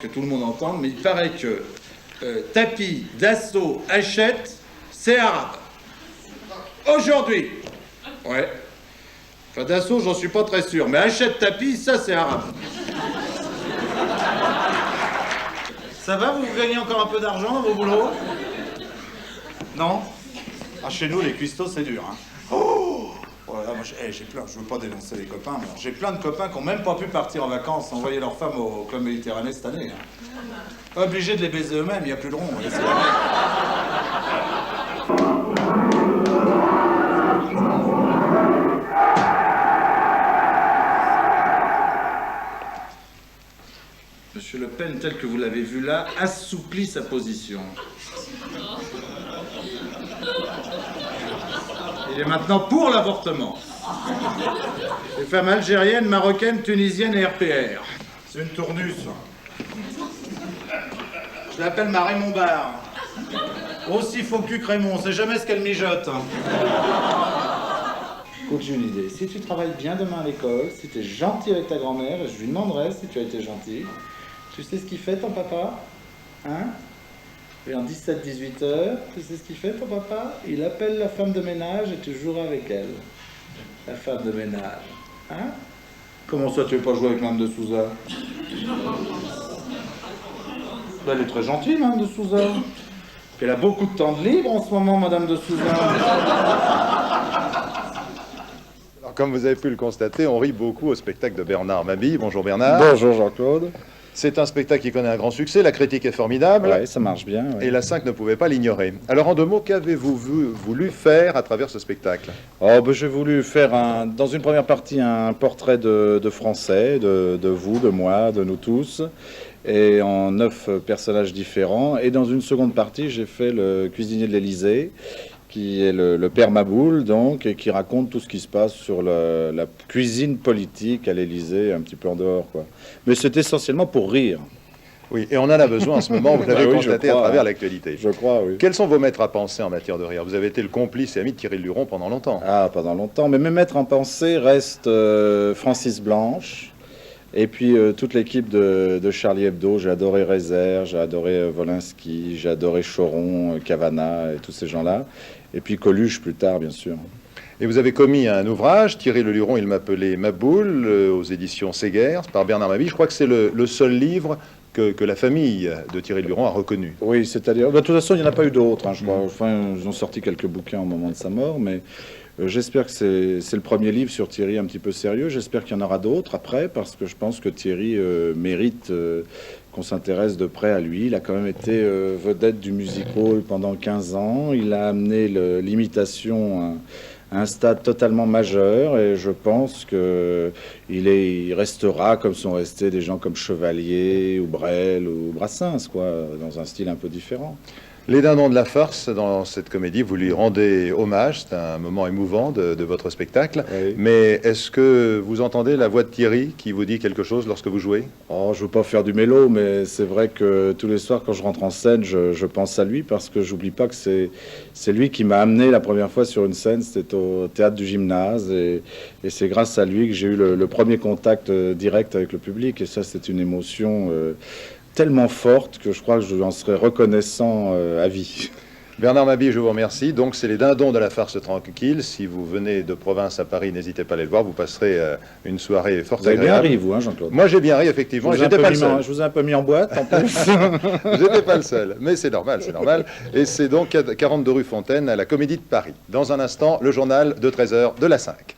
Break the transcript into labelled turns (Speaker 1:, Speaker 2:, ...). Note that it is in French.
Speaker 1: Que tout le monde entende, mais il paraît que Tapi, Dassault, Hachette, c'est arabe. Aujourd'hui. Ouais. Enfin, Dassault, j'en suis pas très sûr, mais Hachette, Tapi, ça, c'est arabe. Ça va, vous gagnez encore un peu d'argent dans vos boulots? Non? Ah, chez nous, les cuistots, c'est dur, hein. Oh! Voilà, moi, j'ai plein, je veux pas dénoncer les copains, mais j'ai plein de copains qui n'ont même pas pu partir en vacances, envoyer leurs femmes au Club Méditerranée cette année. Hein. Obligés de les baiser eux-mêmes, il n'y a plus de rond. Monsieur Le Pen, tel que vous l'avez vu là, assouplit sa position. Il est maintenant pour l'avortement. Les femmes algériennes, marocaines, tunisiennes et RPR. C'est une tournus. Je l'appelle ma Raymond Barre. Aussi faux cul que Raymond, on sait jamais ce qu'elle mijote. Écoute, j'ai une idée. Si tu travailles bien demain à l'école, si tu es gentil avec ta grand-mère, je lui demanderai si tu as été gentil. Tu sais ce qu'il fait, ton papa? Hein? Et en 17-18 heures, tu sais ce qu'il fait, ton papa? Il appelle la femme de ménage et tu joueras avec elle. La femme de ménage. Hein? Comment ça, tu veux pas jouer avec Mme de Souza? Elle est très gentille, Mme de Souza. Elle a beaucoup de temps de libre en ce moment, Mme de Souza.
Speaker 2: Alors, comme vous avez pu le constater, on rit beaucoup au spectacle de Bernard Mabille. Bonjour Bernard.
Speaker 3: Bonjour Jean-Claude.
Speaker 2: C'est un spectacle qui connaît un grand succès, la critique est formidable.
Speaker 3: Oui, ça marche bien. Ouais.
Speaker 2: Et la 5 ne pouvait pas l'ignorer. Alors en 2 mots, qu'avez-vous voulu faire à travers ce spectacle?
Speaker 3: Oh, ben, j'ai voulu faire, dans une première partie, un portrait de Français, de vous, de moi, de nous tous, et en 9 personnages différents. Et dans une seconde partie, j'ai fait le cuisinier de l'Élysée, qui est le père Maboul, donc, et qui raconte tout ce qui se passe sur la cuisine politique à l'Élysée, un petit peu en dehors, quoi. Mais c'est essentiellement pour rire.
Speaker 2: Oui, et on en a besoin en ce moment, vous l'avez constaté à travers l'actualité.
Speaker 3: Je crois, oui.
Speaker 2: Quels sont vos maîtres à penser en matière de rire? Vous avez été le complice et ami de Thierry Luron pendant longtemps.
Speaker 3: Ah, pendant longtemps. Mais mes maîtres en pensée restent Francis Blanche, et puis toute l'équipe de Charlie Hebdo. J'ai adoré Rézère, j'ai adoré Volinsky, j'ai adoré Choron, Cavana et tous ces gens-là. Et puis Coluche plus tard, bien sûr.
Speaker 2: Et vous avez commis un ouvrage, Thierry Le Luron, il m'appelait Maboul, aux éditions Séguers, par Bernard Mabille. Je crois que c'est le seul livre que la famille de Thierry Le Luron a reconnu.
Speaker 3: Oui, c'est-à-dire... de toute façon, il n'y en a pas eu d'autres, hein, je crois. Enfin, ils ont sorti quelques bouquins au moment de sa mort, mais j'espère que c'est le premier livre sur Thierry un petit peu sérieux. J'espère qu'il y en aura d'autres après, parce que je pense que Thierry mérite qu'on s'intéresse de près à lui. Il a quand même été vedette du music-hall pendant 15 ans. Il a amené l'imitation à un stade totalement majeur, et je pense qu'il restera comme sont restés des gens comme Chevalier ou Brel ou Brassens, quoi, dans un style un peu différent.
Speaker 2: Les Dindons de la farce, dans cette comédie, vous lui rendez hommage, c'est un moment émouvant de votre spectacle. Oui. Mais est-ce que vous entendez la voix de Thierry qui vous dit quelque chose lorsque vous jouez?
Speaker 3: Oh, je veux pas faire du mélo, mais c'est vrai que tous les soirs, quand je rentre en scène, je pense à lui, parce que j'oublie pas que c'est lui qui m'a amené la première fois sur une scène. C'était au théâtre du Gymnase, et c'est grâce à lui que j'ai eu le premier contact direct avec le public, et ça, c'est une émotion tellement forte que je crois que je lui en serai reconnaissant à vie.
Speaker 2: Bernard Mabille, je vous remercie. Donc, c'est les Dindons de la farce tranquille. Si vous venez de province à Paris, n'hésitez pas à les voir. Vous passerez une soirée fort agréable.
Speaker 3: Vous avez bien ri, vous, hein, Jean-Claude?
Speaker 2: Moi, j'ai bien ri, effectivement. Et j'étais pas le seul.
Speaker 3: Je vous ai un peu mis en boîte, en plus.
Speaker 2: J'étais pas le seul. Mais c'est normal, c'est normal. Et c'est donc 42 rue Fontaine, à la Comédie de Paris. Dans un instant, le journal de 13h de la 5.